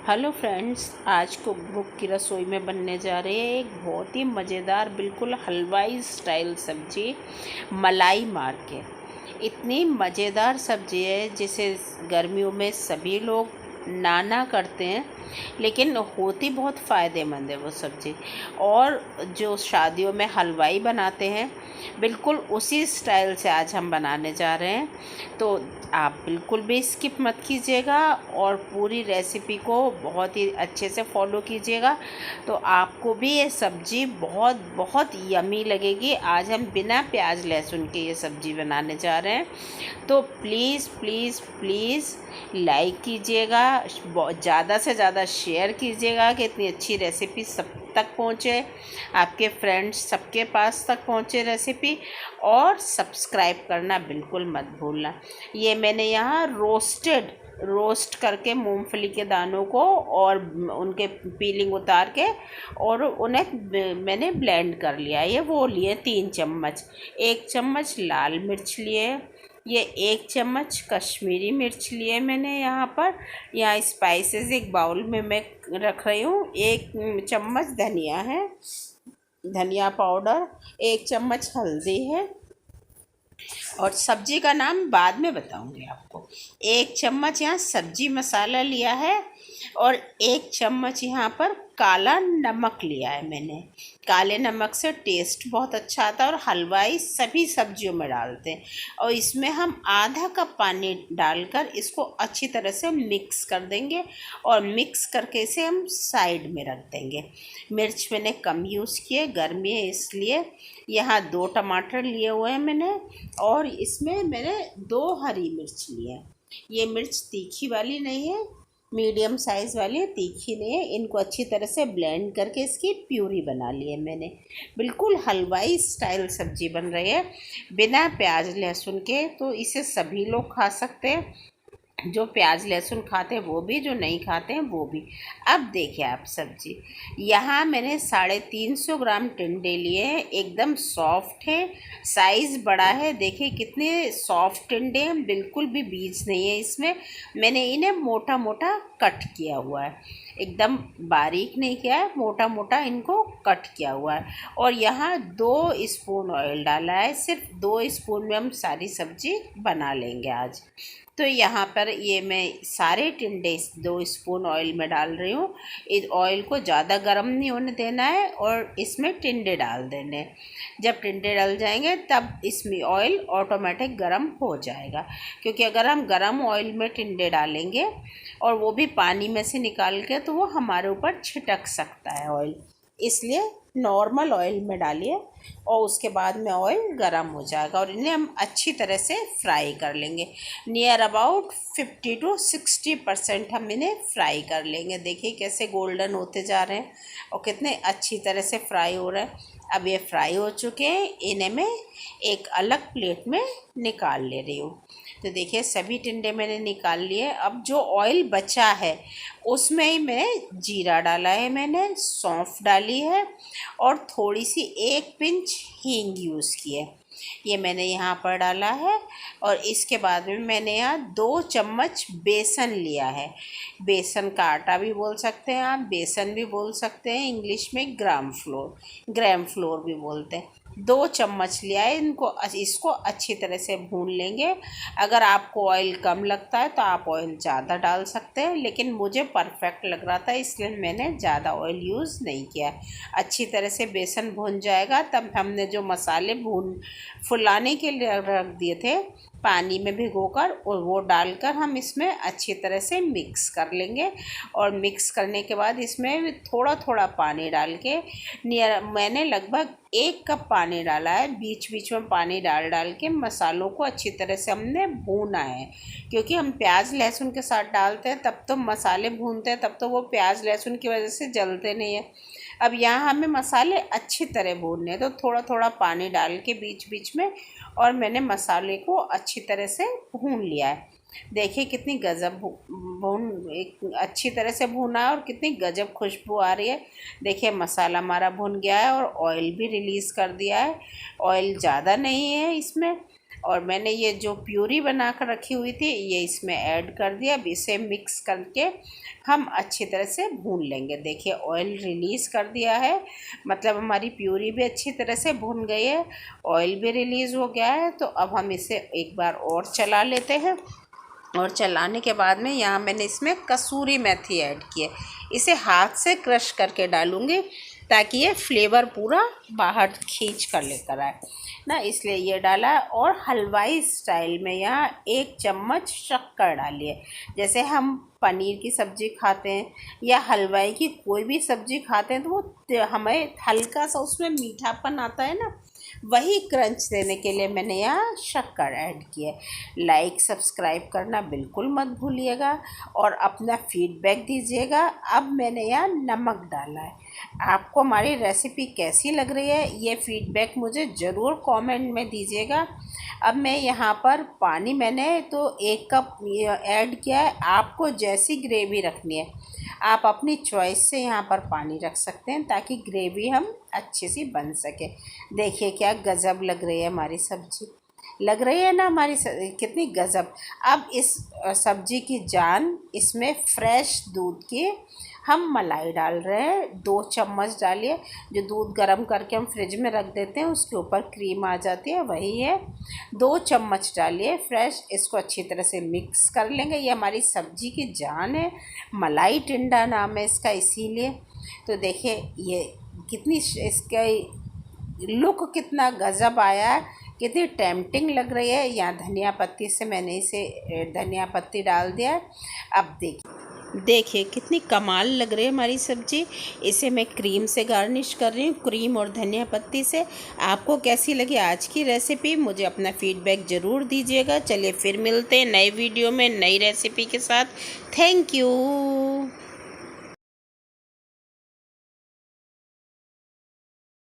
Hello friends, आज cook book की रसोई में बनने जा रही है एक बहुत ही मज़ेदार बिल्कुल हलवाई स्टाइल सब्जी मलाई मार के। इतनी मज़ेदार सब्जी है जिसे गर्मियों में सभी लोग नाना करते हैं, लेकिन होती बहुत फ़ायदेमंद है वो सब्ज़ी। और जो शादियों में हलवाई बनाते हैं बिल्कुल उसी स्टाइल से आज हम बनाने जा रहे हैं। तो आप बिल्कुल भी स्किप मत कीजिएगा और पूरी रेसिपी को बहुत ही अच्छे से फॉलो कीजिएगा, तो आपको भी ये सब्ज़ी बहुत बहुत यमी लगेगी। आज हम बिना प्याज लहसुन के ये सब्ज़ी बनाने जा रहे हैं, तो प्लीज़ प्लीज़ प्लीज़ लाइक कीजिएगा, ज़्यादा से ज़्यादा शेयर कीजिएगा कि इतनी अच्छी रेसिपी सब तक पहुँचे, आपके फ्रेंड्स सबके पास तक पहुँचे रेसिपी। और सब्सक्राइब करना बिल्कुल मत भूलना। ये मैंने यहाँ रोस्ट करके मूंगफली के दानों को और उनके पीलिंग उतार के और उन्हें मैंने ब्लेंड कर लिया। ये वो लिए 3 चम्मच, 1 चम्मच लाल मिर्च लिए, ये 1 चम्मच कश्मीरी मिर्च लिए मैंने यहाँ स्पाइसेस एक बाउल में मैं रख रही हूँ। 1 चम्मच धनिया है, धनिया पाउडर, 1 चम्मच हल्दी है, और सब्जी का नाम बाद में बताऊंगी आपको। 1 चम्मच यहाँ सब्जी मसाला लिया है और 1 चम्मच यहाँ पर काला नमक लिया है मैंने। काले नमक से टेस्ट बहुत अच्छा आता है और हलवाई सभी सब्जियों में डालते हैं। और इसमें हम आधा कप पानी डालकर इसको अच्छी तरह से मिक्स कर देंगे और मिक्स करके इसे हम साइड में रख देंगे। मिर्च मैंने कम यूज़ किए, गर्मी है इसलिए। यहाँ 2 टमाटर लिए हुए हैं मैंने, और इसमें मैंने 2 हरी मिर्च लिए हैं। ये मिर्च तीखी वाली नहीं है, मीडियम साइज़ वाली है, तीखी नहीं है। इनको अच्छी तरह से ब्लेंड करके इसकी प्यूरी बना ली है मैंने। बिल्कुल हलवाई स्टाइल सब्जी बन रही है बिना प्याज लहसुन के, तो इसे सभी लोग खा सकते हैं, जो प्याज लहसुन खाते हैं वो भी, जो नहीं खाते हैं वो भी। अब देखिए आप सब्जी, यहाँ मैंने 350 ग्राम टिंडे लिए हैं, एकदम सॉफ्ट है, साइज़ बड़ा है। देखिए कितने सॉफ्ट टिंडे हैं, बिल्कुल भी बीज नहीं है इसमें। मैंने इन्हें मोटा मोटा कट किया हुआ है, एकदम बारीक नहीं किया है, मोटा मोटा इनको कट किया हुआ है। और यहाँ 2 स्पून ऑयल डाला है, सिर्फ 2 स्पून में हम सारी सब्जी बना लेंगे आज। तो यहाँ पर ये मैं सारे टिंडे 2 स्पून ऑयल में डाल रही हूँ। इस ऑयल को ज़्यादा गर्म नहीं होने देना है और इसमें टिंडे डाल देने हैं। जब टिंडे डल जाएंगे तब इसमें ऑयल ऑटोमेटिक गर्म हो जाएगा, क्योंकि अगर हम गर्म ऑयल में टिंडे डालेंगे और वो भी पानी में से निकाल के, तो वो हमारे ऊपर छिटक सकता है ऑयल। इसलिए नॉर्मल ऑयल में डालिए और उसके बाद में ऑयल गरम हो जाएगा और इन्हें हम अच्छी तरह से फ्राई कर लेंगे। नियर अबाउट 50 to 60% हम इन्हें फ्राई कर लेंगे। देखिए कैसे गोल्डन होते जा रहे हैं और कितने अच्छी तरह से फ्राई हो रहे हैं। अब ये फ्राई हो चुके हैं, इन्हें मैं एक अलग प्लेट में निकाल ले रही हूँ। तो देखिए सभी टिंडे मैंने निकाल लिए। अब जो ऑयल बचा है उसमें ही मैंने जीरा डाला है, मैंने सौंफ डाली है और थोड़ी सी 1 पिंच हींग यूज़ की है, ये मैंने यहाँ पर डाला है। और इसके बाद में मैंने यहाँ 2 चम्मच बेसन लिया है। बेसन का आटा भी बोल सकते हैं आप, बेसन भी बोल सकते हैं, इंग्लिश में ग्राम फ्लोर भी बोलते हैं। 2 चम्मच लिया है, इसको अच्छी तरह से भून लेंगे। अगर आपको ऑयल कम लगता है तो आप ऑयल ज़्यादा डाल सकते हैं, लेकिन मुझे परफेक्ट लग रहा था इसलिए मैंने ज़्यादा ऑयल यूज़ नहीं किया। अच्छी तरह से बेसन भून जाएगा तब हमने जो मसाले फुलाने के लिए रख दिए थे पानी में भिगोकर, और वो डालकर हम इसमें अच्छी तरह से मिक्स कर लेंगे। और मिक्स करने के बाद इसमें थोड़ा थोड़ा पानी डाल के, मैंने लगभग 1 कप पानी डाला है। बीच बीच में पानी डाल के मसालों को अच्छी तरह से हमने भूना है, क्योंकि हम प्याज लहसुन के साथ डालते हैं तब तो मसाले भूनते हैं, तब तो वो प्याज लहसुन की वजह से जलते नहीं है। अब यहाँ हमें मसाले अच्छी तरह भूनने हैं, तो थोड़ा थोड़ा पानी डाल के बीच बीच में, और मैंने मसाले को अच्छी तरह से भून लिया है। देखिए कितनी गजब एक अच्छी तरह से भुना है और कितनी गजब खुशबू आ रही है। देखिए मसाला हमारा भुन गया है और ऑयल भी रिलीज़ कर दिया है। ऑयल ज़्यादा नहीं है इसमें। और मैंने ये जो प्यूरी बना कर रखी हुई थी ये इसमें ऐड कर दिया। अब इसे मिक्स करके हम अच्छी तरह से भून लेंगे। देखिए ऑयल रिलीज़ कर दिया है, मतलब हमारी प्यूरी भी अच्छी तरह से भून गई है, ऑयल भी रिलीज़ हो गया है। तो अब हम इसे एक बार और चला लेते हैं। और चलाने के बाद में यहाँ मैंने इसमें कसूरी मेथी ऐड की है। इसे हाथ से क्रश करके डालूँगी ताकि ये फ्लेवर पूरा बाहर खींच कर लेकर आए ना, इसलिए ये डाला। और हलवाई स्टाइल में यहाँ 1 चम्मच शक्कर डाली है। जैसे हम पनीर की सब्ज़ी खाते हैं या हलवाई की कोई भी सब्ज़ी खाते हैं तो वो हमें हल्का सा उसमें मीठापन आता है ना, वही क्रंच देने के लिए मैंने यहाँ शक्कर ऐड की है। लाइक सब्सक्राइब करना बिल्कुल मत भूलिएगा और अपना फीडबैक दीजिएगा। अब मैंने यहाँ नमक डाला है। आपको हमारी रेसिपी कैसी लग रही है ये फीडबैक मुझे ज़रूर कमेंट में दीजिएगा। अब मैं यहाँ पर पानी मैंने तो 1 कप ऐड किया है। आपको जैसी ग्रेवी रखनी है आप अपनी चॉइस से यहाँ पर पानी रख सकते हैं ताकि ग्रेवी हम अच्छी सी बन सके। देखिए क्या गज़ब लग रही है हमारी सब्ज़ी, लग रही है ना हमारी कितनी गज़ब। अब इस सब्ज़ी की जान, इसमें फ्रेश दूध की हम मलाई डाल रहे हैं। 2 चम्मच डालिए। जो दूध गर्म करके हम फ्रिज में रख देते हैं उसके ऊपर क्रीम आ जाती है, वही है। 2 चम्मच डालिए फ्रेश। इसको अच्छी तरह से मिक्स कर लेंगे। ये हमारी सब्ज़ी की जान है, मलाई टिंडा नाम है इसका इसीलिए। तो देखिए ये कितनी इसका लुक कितना गज़ब आया है, कितनी टेम्पटिंग लग रही है। यहाँ धनिया पत्ती से मैंने इसे धनिया पत्ती डाल दिया है। अब देखिए कितनी कमाल लग रही है हमारी सब्ज़ी। इसे मैं क्रीम से गार्निश कर रही हूँ, क्रीम और धनिया पत्ती से। आपको कैसी लगी आज की रेसिपी मुझे अपना फीडबैक ज़रूर दीजिएगा। चलिए फिर मिलते हैं नए वीडियो में नई रेसिपी के साथ। Thank you.